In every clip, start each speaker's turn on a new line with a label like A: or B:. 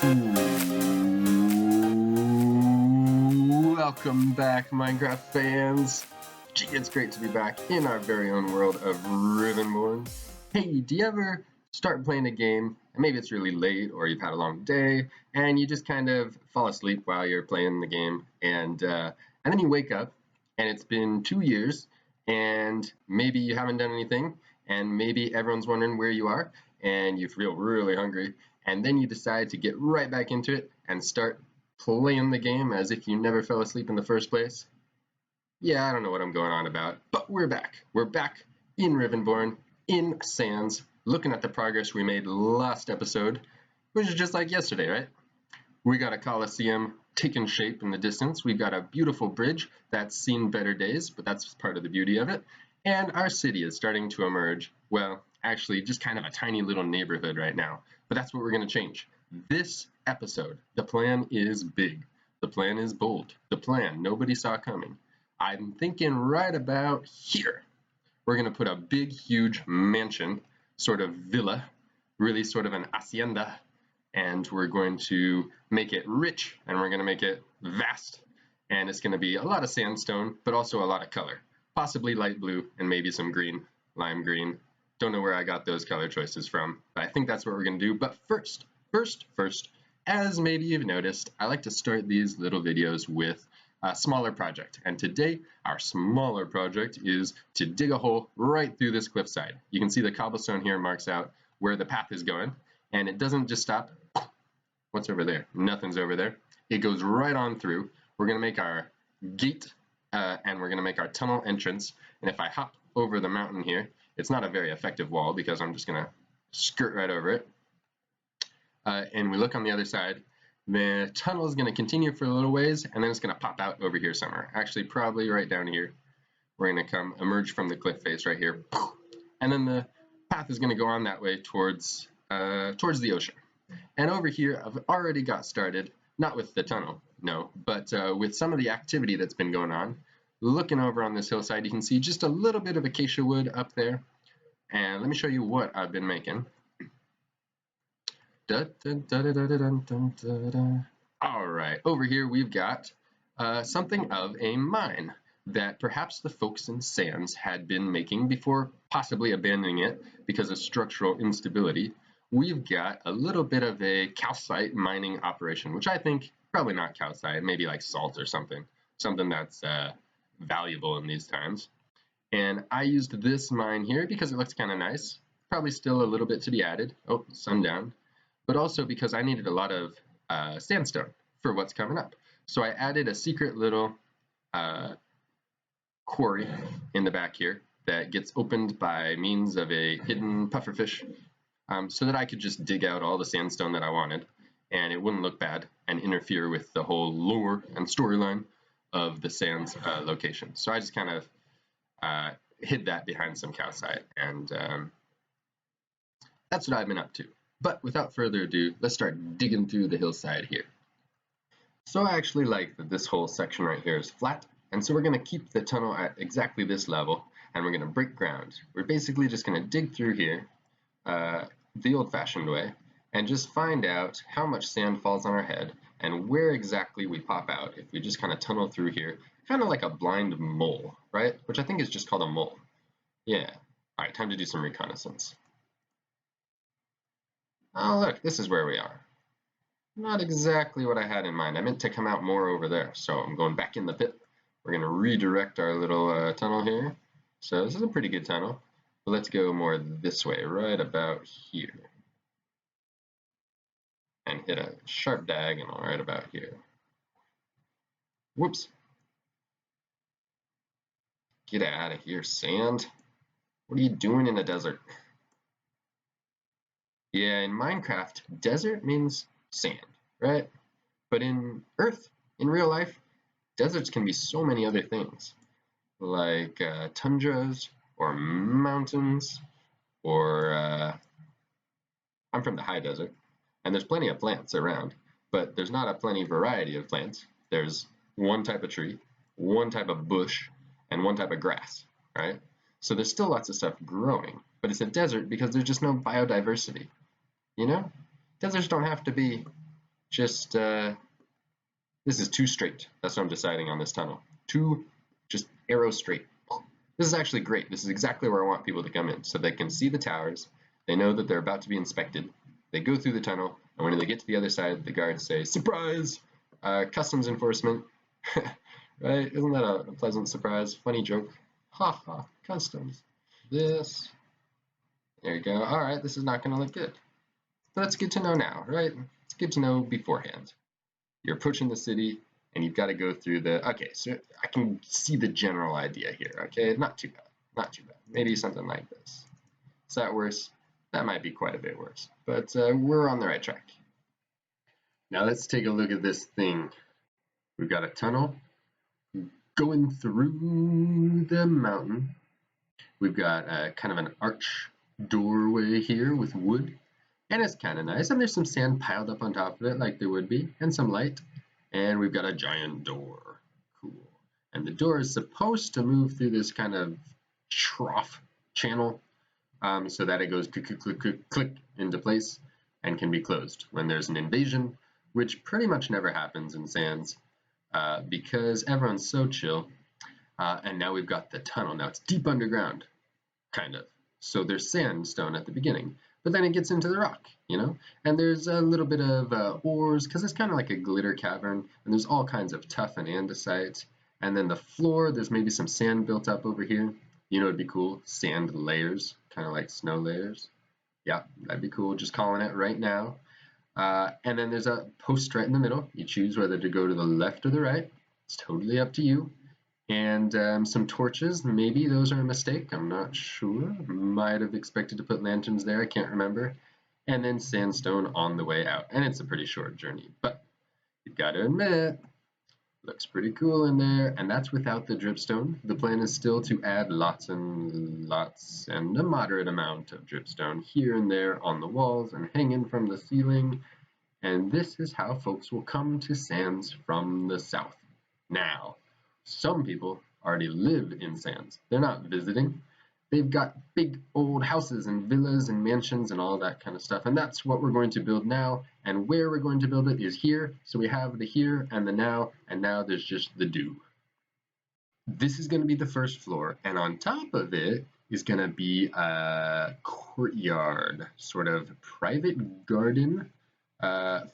A: Welcome back, Minecraft fans. Gee, it's great to be back in our very own world of Rivenbourne. Hey, do you ever start playing a game and maybe it's really late or you've had a long day and you just kind of fall asleep while you're playing the game and then you wake up and it's been 2 years and maybe you haven't done anything and maybe everyone's wondering where you are and you feel really hungry and then you decide to get right back into it and start playing the game as if you never fell asleep in the first place? Yeah, I don't know what I'm going on about, but we're back. We're back in Rivenbourne, in Sands, looking at the progress we made last episode, which is just like yesterday, right? We got a Colosseum taking shape in the distance. We've got a beautiful bridge that's seen better days, but that's part of the beauty of it. And our city is starting to emerge. Well, actually, just kind of a tiny little neighborhood right now, but that's what we're going to change. This episode, the plan is big. The plan is bold. The plan nobody saw coming. I'm thinking right about here. We're going to put a big, huge mansion, sort of villa, really sort of an hacienda, and we're going to make it rich, and we're going to make it vast, and it's going to be a lot of sandstone, but also a lot of color, possibly light blue and maybe some green, lime green. Don't know where I got those color choices from, but I think that's what we're going to do. But first, as maybe you've noticed, I like to start these little videos with a smaller project. And today, our smaller project is to dig a hole right through this cliffside. You can see the cobblestone here marks out where the path is going, and it doesn't just stop. What's over there? Nothing's over there. It goes right on through. We're going to make our gate, and we're going to make our tunnel entrance. And if I hop over the mountain here, it's not a very effective wall because I'm just going to skirt right over it. And we look on the other side, the tunnel is going to continue for a little ways, and then it's going to pop out over here somewhere. Actually, probably right down here. We're going to emerge from the cliff face right here, and then the path is going to go on that way towards the ocean. And over here, I've already got started, not with the tunnel, no, but with some of the activity that's been going on. Looking over on this hillside, you can see just a little bit of acacia wood up there, and let me show you what I've been making. Alright, over here we've got something of a mine that perhaps the folks in Sands had been making before possibly abandoning it because of structural instability. We've got a little bit of a calcite mining operation, which I think probably not calcite, maybe like salt or something that's valuable in these times. And I used this mine here because it looks kind of nice. Probably still a little bit to be added. Oh, sundown. But also because I needed a lot of sandstone for what's coming up. So I added a secret little quarry in the back here that gets opened by means of a hidden pufferfish, so that I could just dig out all the sandstone that I wanted and it wouldn't look bad and interfere with the whole lore and storyline of the Sands location. So I just kind of hid that behind some calcite, and that's what I've been up to. But without further ado, let's start digging through the hillside here. So I actually like that this whole section right here is flat, and so we're going to keep the tunnel at exactly this level, and we're going to break ground. We're basically just going to dig through here the old-fashioned way, and just find out how much sand falls on our head, and where exactly we pop out if we just kind of tunnel through here, kind of like a blind mole, right? Which I think is just called a mole. Yeah. Alright, time to do some reconnaissance. Oh look, this is where we are. Not exactly what I had in mind. I meant to come out more over there, so I'm going back in the pit. We're going to redirect our little tunnel here. So this is a pretty good tunnel. But let's go more this way, right about here. And hit a sharp diagonal right about here. Whoops. Get out of here, sand. What are you doing in the desert? Yeah, in Minecraft, desert means sand, right? But in Earth, in real life, deserts can be so many other things, like tundras or mountains, or I'm from the high desert, and there's plenty of plants around, but there's not a plenty variety of plants. There's one type of tree, one type of bush, and one type of grass, right? So there's still lots of stuff growing, but it's a desert because there's just no biodiversity. You know? Deserts don't have to be just, this is too straight. That's what I'm deciding on this tunnel. Too, just arrow straight. This is actually great. This is exactly where I want people to come in, so they can see the towers. They know that they're about to be inspected. They go through the tunnel, and when they get to the other side, the guards say, "Surprise! Customs enforcement." Right? Isn't that a pleasant surprise? Funny joke. Ha ha, customs. This. There you go. All right, this is not going to look good. But that's good to know now, right? It's good to know beforehand. You're approaching the city, and you've got to go through the. Okay, so I can see the general idea here. Okay, not too bad. Not too bad. Maybe something like this. Is that worse? That might be quite a bit worse, but we're on the right track. Now let's take a look at this thing. We've got a tunnel going through the mountain. We've got kind of an arch doorway here with wood, and it's kind of nice. And there's some sand piled up on top of it like there would be, and some light. And we've got a giant door. Cool. And the door is supposed to move through this kind of trough channel so that it goes click, click, click, click, click into place and can be closed when there's an invasion, which pretty much never happens in Sands because everyone's so chill. And now we've got the tunnel. Now it's deep underground, kind of. So there's sandstone at the beginning, but then it gets into the rock, you know? And there's a little bit of ores, because it's kind of like a glitter cavern, and there's all kinds of tuff and andesite. And then the floor, there's maybe some sand built up over here. You know, it'd be cool, sand layers, kind of like snow layers. Yeah, that'd be cool, just calling it right now. And then there's a post right in the middle. You choose whether to go to the left or the right. It's totally up to you. And some torches, maybe those are a mistake, I'm not sure. Might have expected to put lanterns there, I can't remember. And then sandstone on the way out. And it's a pretty short journey, but you've got to admit, looks pretty cool in there. And that's without the dripstone. The plan is still to add lots and lots and a moderate amount of dripstone here and there on the walls and hanging from the ceiling. And this is how folks will come to Sands from the south. Now, some people already live in Sands. They're not visiting. They've got big old houses and villas and mansions and all that kind of stuff. And that's what we're going to build now. And where we're going to build it is here. So we have the here and the now, and now there's just the do. This is going to be the first floor. And on top of it is going to be a courtyard, sort of private garden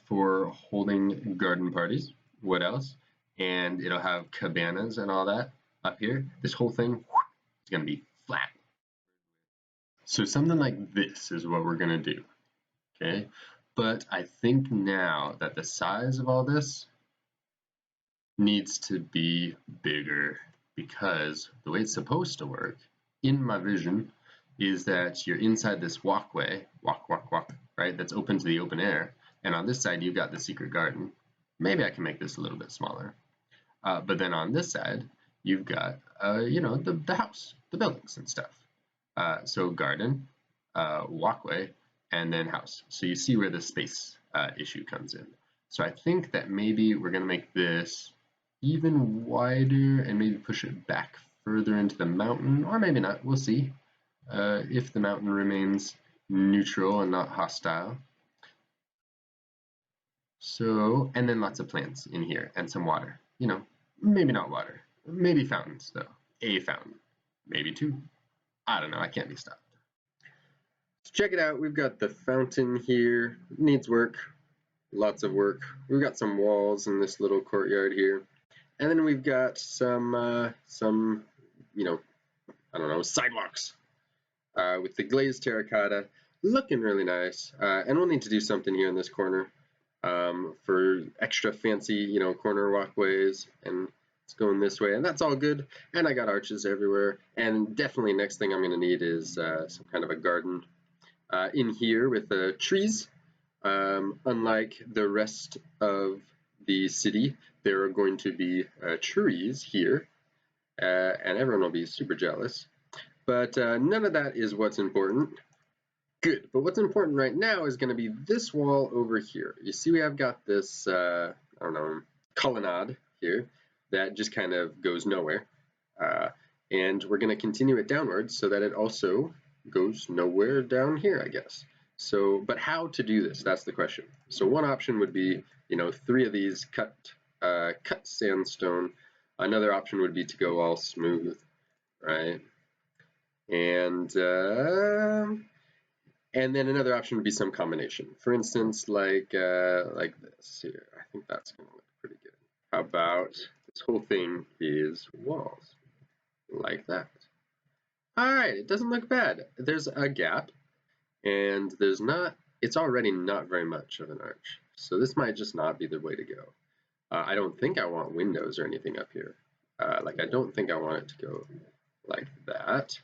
A: for holding garden parties. What else? And it'll have cabanas and all that up here. This whole thing is going to be flat. So something like this is what we're going to do, okay? But I think now that the size of all this needs to be bigger because the way it's supposed to work, in my vision, is that you're inside this walkway, walk, right? That's open to the open air. And on this side, you've got the secret garden. Maybe I can make this a little bit smaller. But then on this side, you've got, you know, the house, the buildings and stuff. So garden, walkway, and then house. So you see where the space issue comes in. So I think that maybe we're going to make this even wider and maybe push it back further into the mountain, or maybe not. We'll see if the mountain remains neutral and not hostile. So, and then lots of plants in here and some water. You know, maybe not water. Maybe fountains, though. A fountain. Maybe two. I don't know. I can't be stopped. So check it out. We've got the fountain here. It needs work. Lots of work. We've got some walls in this little courtyard here. And then we've got some you know, I don't know, sidewalks with the glazed terracotta. Looking really nice. And we'll need to do something here in this corner. For extra fancy, you know, corner walkways, and it's going this way, and that's all good. And I got arches everywhere, and definitely next thing I'm going to need is some kind of a garden in here with trees. Unlike the rest of the city, there are going to be trees here, and everyone will be super jealous. But none of that is what's important. Good, but what's important right now is going to be this wall over here. You see we have got this, I don't know, colonnade here that just kind of goes nowhere. And we're going to continue it downwards so that it also goes nowhere down here, I guess. So, but how to do this? That's the question. So one option would be, 3 of these cut sandstone. Another option would be to go all smooth, right? And then another option would be some combination. For instance, like this here. I think that's going to look pretty good. How about this whole thing is walls, like that. All right, it doesn't look bad. There's a gap, and it's already not very much of an arch. So this might just not be the way to go. I don't think I want windows or anything up here. I don't think I want it to go like that.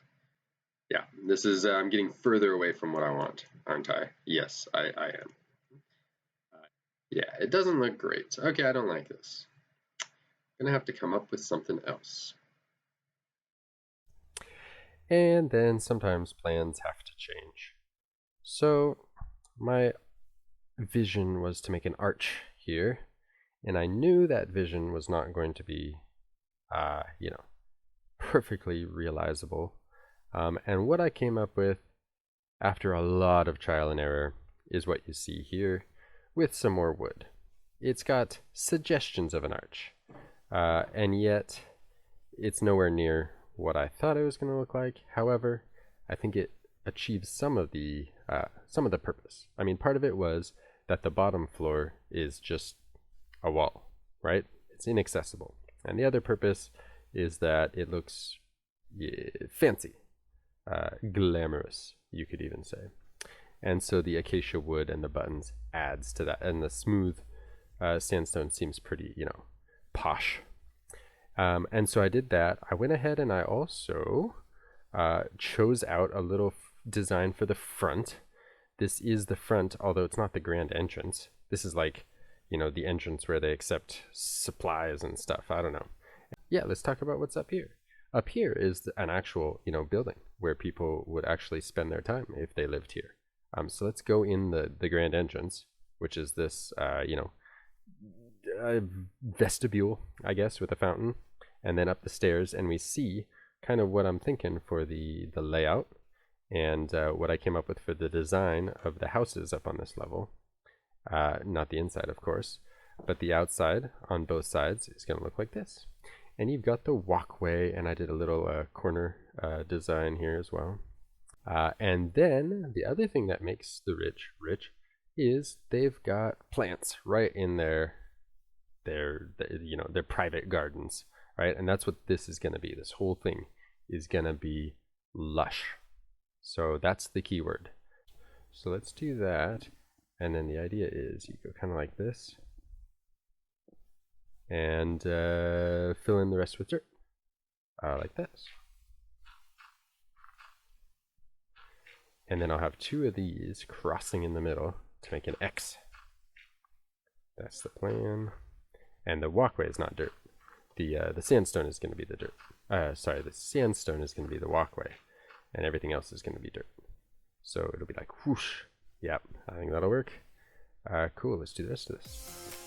A: Yeah, this is, I'm getting further away from what I want, aren't I? Yes, I am. Yeah, it doesn't look great. Okay, I don't like this. I'm gonna have to come up with something else.
B: And then sometimes plans have to change. So my vision was to make an arch here, and I knew that vision was not going to be, perfectly realizable. And what I came up with after a lot of trial and error is what you see here with some more wood. It's got suggestions of an arch, and yet it's nowhere near what I thought it was going to look like. However, I think it achieves some of the purpose. I mean, part of it was that the bottom floor is just a wall, right? It's inaccessible. And the other purpose is that it looks fancy, glamorous, you could even say. And so the acacia wood and the buttons adds to that, and the smooth sandstone seems pretty, posh. And so I did that. I went ahead and I also chose out a little design for the front. This is the front, although it's not the grand entrance. This is like, the entrance where they accept supplies and stuff. I don't know. Yeah, let's talk about what's up here. Up here is an actual, building where people would actually spend their time if they lived here. So let's go in the grand entrance, which is this, vestibule, I guess, with a fountain, and then up the stairs, and we see kind of what I'm thinking for the layout and what I came up with for the design of the houses up on this level. Not the inside, of course, but the outside on both sides is going to look like this. And you've got the walkway, and I did a little corner design here as well. And then the other thing that makes the rich is they've got plants right in their private gardens, right? And that's what this is going to be. This whole thing is going to be lush. So that's the keyword. So let's do that. And then the idea is you go kind of like this and fill in the rest with dirt, like this. And then I'll have 2 of these crossing in the middle to make an X. That's the plan. And the walkway is not dirt. The sandstone is going to be the dirt. The sandstone is going to be the walkway, and everything else is going to be dirt. So it'll be like whoosh. Yep, I think that'll work. Cool, let's do the rest of this.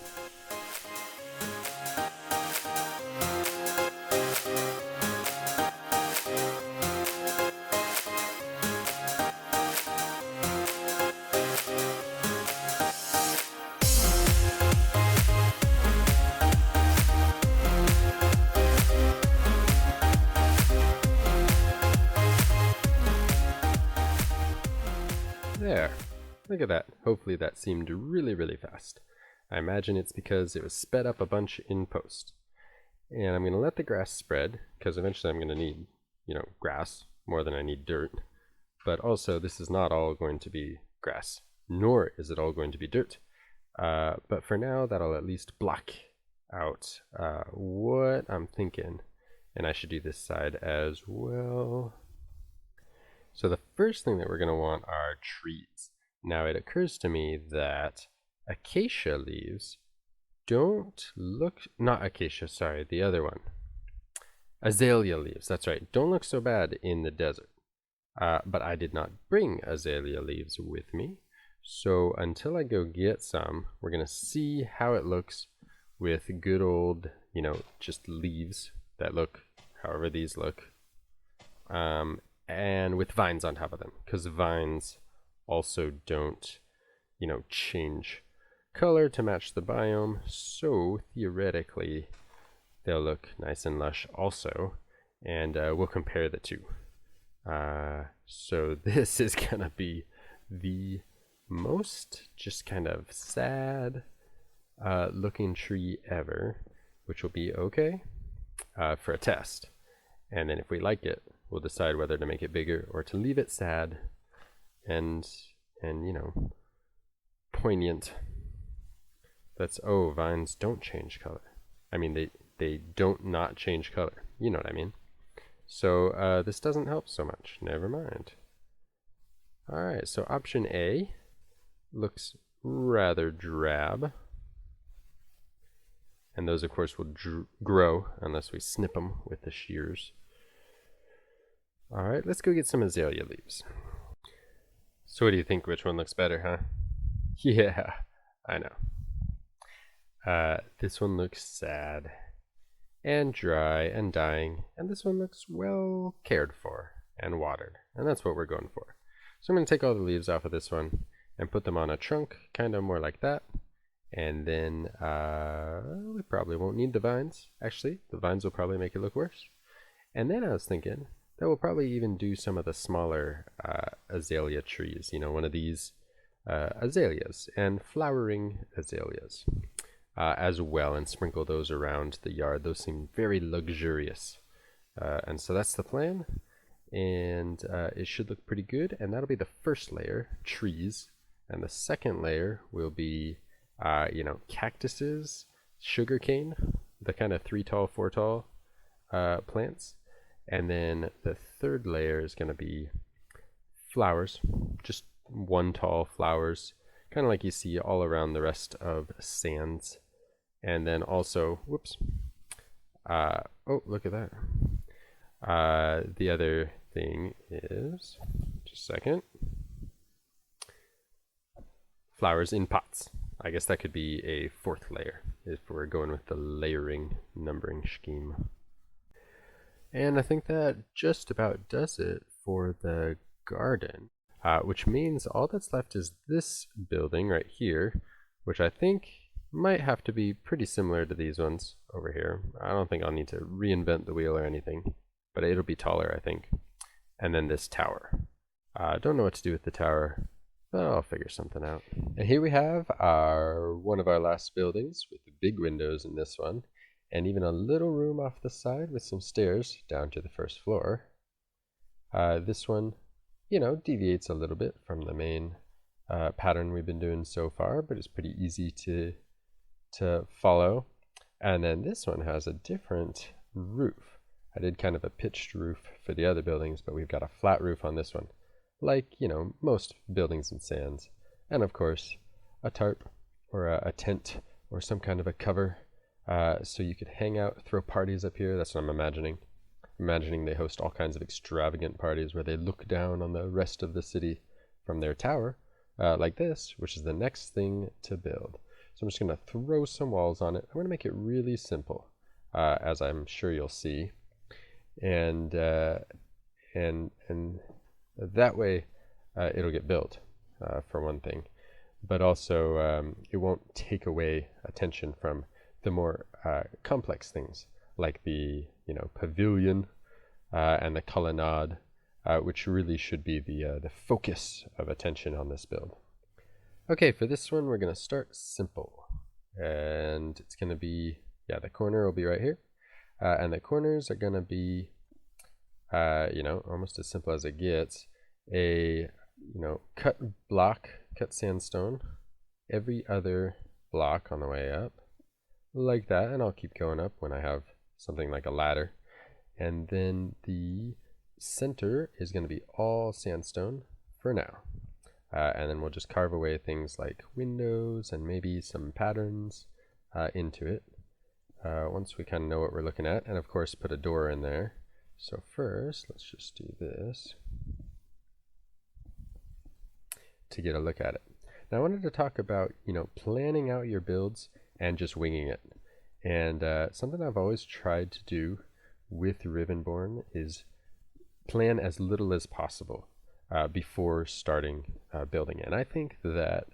B: There. Look at that. Hopefully that seemed really, really fast. I imagine it's because it was sped up a bunch in post. And I'm going to let the grass spread, because eventually I'm going to need, grass more than I need dirt. But also, this is not all going to be grass, nor is it all going to be dirt. But for now, that'll at least block out what I'm thinking. And I should do this side as well. So the first thing that we're going to want are trees. Now it occurs to me that acacia leaves don't look, not acacia, sorry, the other one. Azalea leaves, that's right, don't look so bad in the desert. But I did not bring azalea leaves with me. So until I go get some, we're going to see how it looks with good old, just leaves that look however these look. And with vines on top of them, because vines also don't, change color to match the biome. So theoretically, they'll look nice and lush also. And we'll compare the two. So this is going to be the most just kind of sad looking tree ever, which will be okay for a test. And then if we like it, we'll decide whether to make it bigger or to leave it sad and poignant. That's, oh, vines don't change color. I mean, they don't not change color. You know what I mean? So this doesn't help so much. Never mind. All right, so option A looks rather drab. And those, of course, will grow unless we snip them with the shears. All right, let's go get some azalea leaves. So what do you think? Which one looks better, huh? Yeah, I know. This one looks sad and dry and dying, and this one looks well cared for and watered, and that's what we're going for. So I'm going to take all the leaves off of this one and put them on a trunk, kind of more like that. And then we probably won't need the vines. Actually, the vines will probably make it look worse. And then I was thinking that we'll probably even do some of the smaller azalea trees. One of these azaleas and flowering azaleas as well, and sprinkle those around the yard. Those seem very luxurious. And so that's the plan. And it should look pretty good. And that'll be the first layer, trees. And the second layer will be cactuses, sugarcane, the kind of 3 tall, 4 tall plants. And then the third layer is going to be flowers, just 1 tall flowers, kind of like you see all around the rest of sands. And then also, whoops, oh, look at that. The other thing is, just a second, flowers in pots. I guess that could be a 4th layer if we're going with the layering numbering scheme. And I think that just about does it for the garden, which means all that's left is this building right here, which I think might have to be pretty similar to these ones over here. I don't think I'll need to reinvent the wheel or anything, but it'll be taller, I think. And then this tower. Don't know what to do with the tower, but I'll figure something out. And here we have one of our last buildings with the big windows in this one, and even a little room off the side with some stairs down to the first floor. This one, deviates a little bit from the main pattern we've been doing so far, but it's pretty easy to follow. And then this one has a different roof. I did kind of a pitched roof for the other buildings, but we've got a flat roof on this one, like, most buildings in sands. And of course, a tarp or a tent or some kind of a cover, so you could hang out, throw parties up here. That's what I'm imagining. Imagining they host all kinds of extravagant parties where they look down on the rest of the city from their tower, like this, which is the next thing to build. So I'm just going to throw some walls on it. I'm going to make it really simple, as I'm sure you'll see. And that way it'll get built, for one thing. But also it won't take away attention from the more complex things, like the pavilion and the colonnade, which really should be the focus of attention on this build. Okay, for this one we're going to start simple, and it's going to be, the corner will be right here, and the corners are going to be almost as simple as it gets. A cut sandstone every other block on the way up, like that, and I'll keep going up when I have something like a ladder. And then the center is going to be all sandstone for now. And then we'll just carve away things like windows and maybe some patterns into it once we kind of know what we're looking at. And of course put a door in there. So first, let's just do this to get a look at it. Now I wanted to talk about, planning out your builds and just winging it. And something I've always tried to do with Rivenbourne is plan as little as possible before starting building. And I think that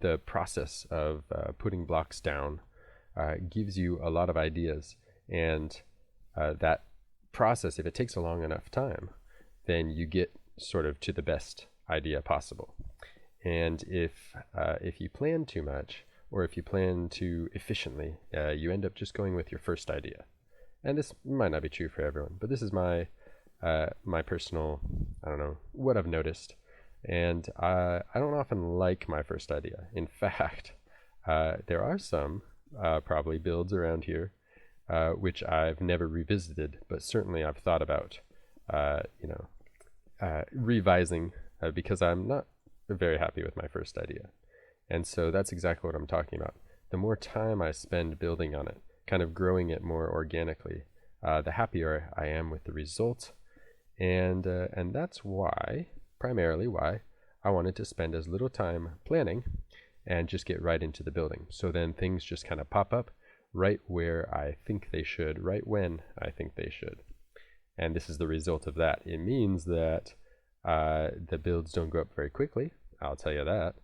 B: the process of putting blocks down gives you a lot of ideas. And that process, if it takes a long enough time, then you get sort of to the best idea possible. And if you plan too much, or if you plan too efficiently, you end up just going with your first idea. And this might not be true for everyone, but this is my personal, I don't know, what I've noticed. And I don't often like my first idea. In fact, there are some probably builds around here which I've never revisited, but certainly I've thought about, revising because I'm not very happy with my first idea. And so that's exactly what I'm talking about. The more time I spend building on it, kind of growing it more organically, the happier I am with the result. And that's why, primarily why, I wanted to spend as little time planning and just get right into the building. So then things just kind of pop up right where I think they should, right when I think they should. And this is the result of that. It means that the builds don't go up very quickly, I'll tell you that.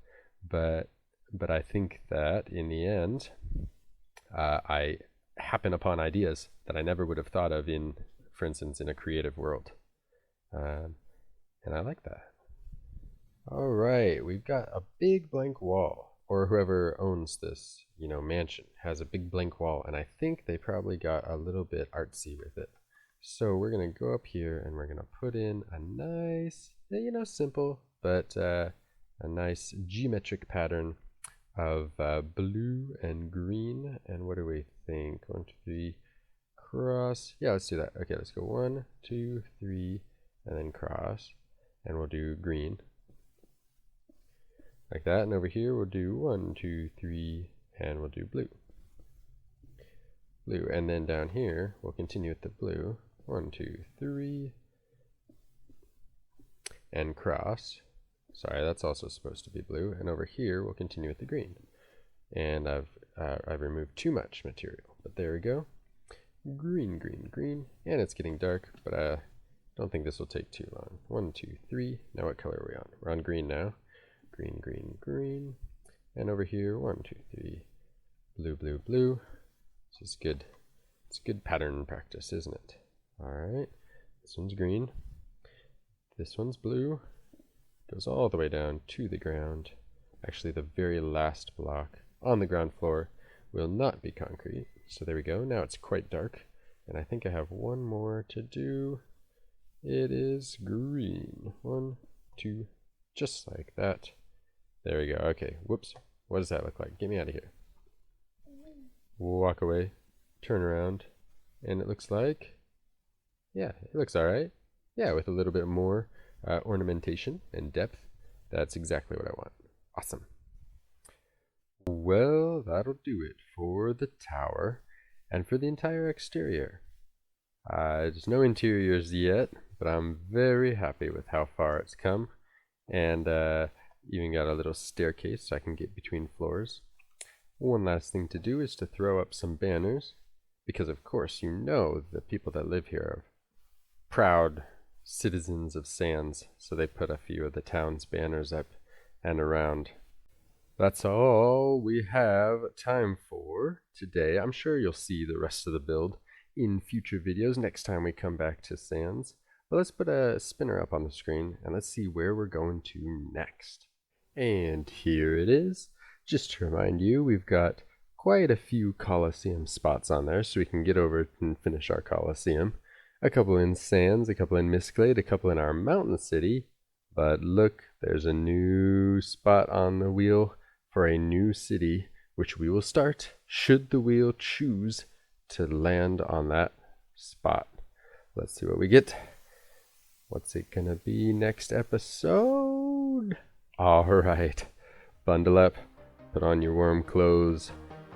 B: But I think that in the end, I happen upon ideas that I never would have thought of in, for instance, in a creative world. And I like that. All right, we've got a big blank wall, or whoever owns this, mansion has a big blank wall, and I think they probably got a little bit artsy with it. So we're gonna go up here and we're gonna put in a nice, simple, but a nice geometric pattern of blue and green. And what do we think? 1, 2, 3, cross. Yeah, let's do that. Okay, let's go 1, 2, 3, and then cross. And we'll do green. Like that. And over here we'll do 1, 2, 3, and we'll do blue. Blue. And then down here we'll continue with the blue. 1, 2, 3, and cross. Sorry, that's also supposed to be blue. And over here we'll continue with the green. And I've removed too much material, but there we go. Green, green, green, and it's getting dark, but I don't think this will take too long. 1, 2, 3. Now what color are we on? We're on green now. Green, green, green. And over here, 1, 2, 3. Blue, blue, blue. This is good. It's good pattern practice, isn't it? All right. This one's green. This one's blue. Goes all the way down to the ground. Actually, the very last block on the ground floor will not be concrete. So there we go. Now it's quite dark. And I think I have one more to do. It is green. 1, 2, just like that. There we go. Okay. Whoops. What does that look like? Get me out of here. Walk away. Turn around. And it looks like, yeah, it looks all right. Yeah, with a little bit more ornamentation and depth. That's exactly what I want. Awesome. Well, that'll do it for the tower and for the entire exterior. There's no interiors yet, but I'm very happy with how far it's come. And even got a little staircase so I can get between floors. One last thing to do is to throw up some banners, because of course the people that live here are proud citizens of Sands, so they put a few of the town's banners up and around. That's all we have time for today. I'm sure you'll see the rest of the build in future videos next time we come back to Sands. But let's put a spinner up on the screen and let's see where we're going to next. And here it is. Just to remind you, we've got quite a few Colosseum spots on there, so we can get over and finish our Colosseum. A couple in Sands, a couple in Mistglade, a couple in our mountain city. But look, there's a new spot on the wheel for a new city, which we will start should the wheel choose to land on that spot. Let's see what we get. What's it gonna be next episode? Alright, bundle up, put on your warm clothes,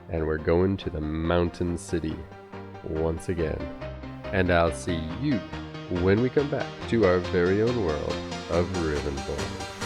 B: and we're going to the mountain city once again. And I'll see you when we come back to our very own world of Rivenbourne.